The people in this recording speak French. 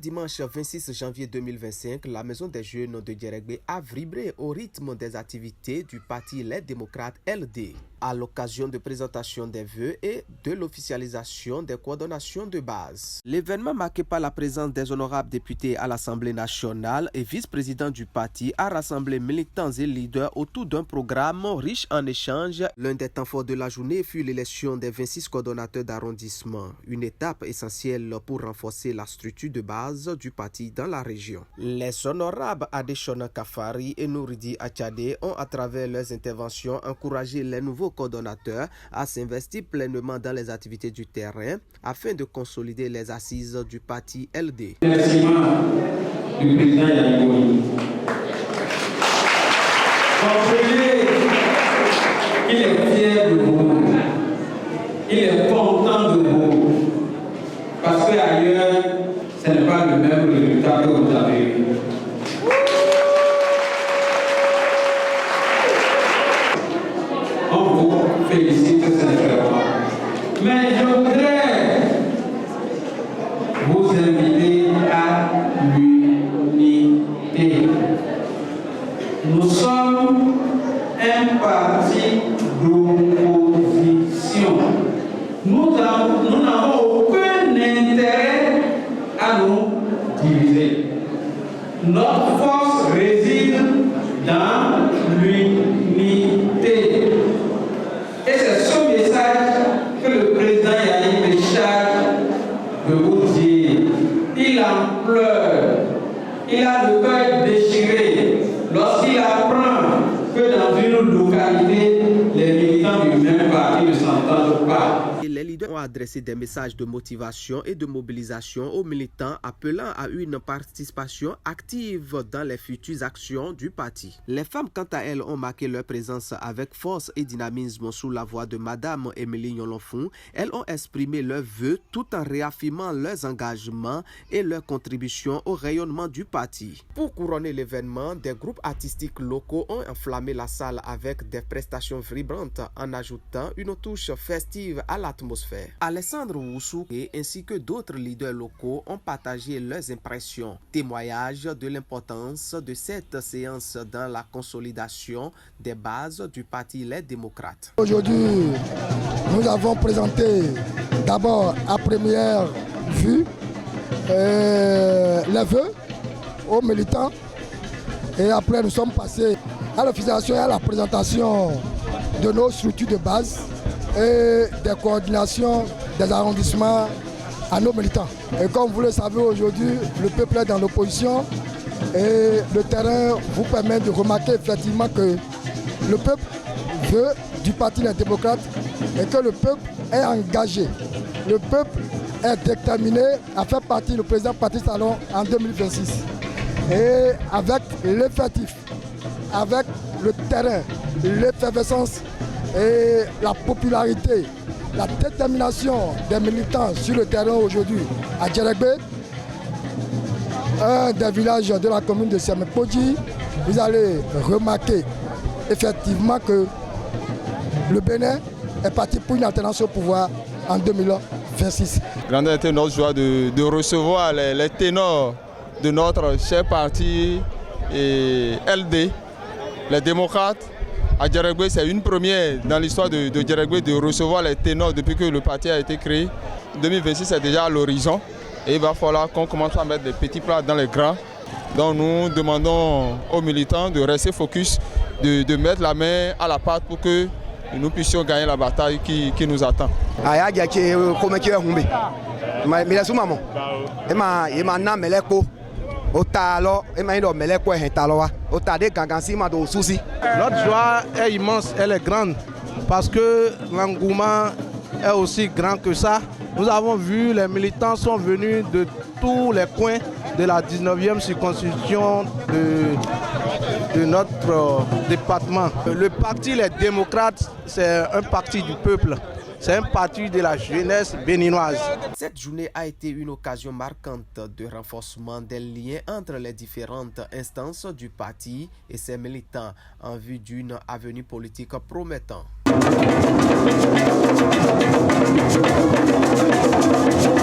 dimanche 26 janvier 2025, la Maison des Jeunes de Djeregbé a vibré au rythme des activités du Parti Les Démocrates LD, à l'occasion de présentation des vœux et de l'officialisation des coordonnations de base. L'événement marqué par la présence des honorables députés à l'Assemblée nationale et vice-président du parti a rassemblé militants et leaders autour d'un programme riche en échanges. L'un des temps forts de la journée fut l'élection des 26 coordonnateurs d'arrondissement, une étape essentielle pour renforcer la structure de base du parti dans la région. Les honorables Adeshona Kafari et Nouridi Achade ont, à travers leurs interventions, encouragé les nouveaux coordonnateurs à s'investir pleinement dans les activités du terrain afin de consolider les assises du parti LD. Remerciement du président Yannick. Comprenez qu'il est fier de vous, il est content de vous, parce qu'ailleurs, ce n'est pas le même résultat que vous avez eu. On vous félicite sincèrement. Mais je voudrais vous inviter à l'unité. Nous sommes un parti d'opposition. Nous n'avons aucun intérêt à nous diviser. Notre force réside dans l'unité. Et c'est ce message que le président Yannick me charge de vous dire. Il en pleure. Il a le cœur déchiré lorsqu'il apprend que dans une localité, les militants du même parti ne s'entendent pas. Les leaders ont adressé des messages de motivation et de mobilisation aux militants, appelant à une participation active dans les futures actions du parti. Les femmes, quant à elles, ont marqué leur présence avec force et dynamisme sous la voix de Madame Émilie Nyolonfon. Elles ont exprimé leurs vœux tout en réaffirmant leurs engagements et leur contribution au rayonnement du parti. Pour couronner l'événement, des groupes artistiques locaux ont enflammé la salle avec des prestations vibrantes en ajoutant une touche festive à l'atmosphère. Alessandre Woussouké ainsi que d'autres leaders locaux ont partagé leurs impressions, témoignages de l'importance de cette séance dans la consolidation des bases du parti Les Démocrates. Aujourd'hui, nous avons présenté d'abord à première vue les vœux aux militants et après nous sommes passés à l'officialisation et à la présentation de nos structures de base et des coordinations des arrondissements à nos militants. Et comme vous le savez aujourd'hui, le peuple est dans l'opposition et le terrain vous permet de remarquer effectivement que le peuple veut du Parti Les Démocrates et que le peuple est engagé. Le peuple est déterminé à faire partie du président Patrice Talon en 2026. Et avec l'effectif, avec le terrain, l'effervescence et la popularité, la détermination des militants sur le terrain aujourd'hui à Djeregbé, un des villages de la commune de Siamepodji, vous allez remarquer effectivement que le Bénin est parti pour une alternance au pouvoir en 2026. Grande était notre joie de recevoir les ténors de notre cher parti et LD, les démocrates. À Djeregbé, c'est une première dans l'histoire de Djeregbé de recevoir les ténors depuis que le parti a été créé. 2026 c'est déjà à l'horizon et il va falloir qu'on commence à mettre des petits plats dans les grands. Donc nous demandons aux militants de rester focus, de mettre la main à la pâte pour que nous puissions gagner la bataille qui nous attend. Notre joie est immense, elle est grande parce que l'engouement est aussi grand que ça. Nous avons vu les militants sont venus de tous les coins de la 19e circonscription de notre département. Le parti Les Démocrates, c'est un parti du peuple. C'est un parti de la jeunesse béninoise. Cette journée a été une occasion marquante de renforcement des liens entre les différentes instances du parti et ses militants en vue d'une avenir politique promettant.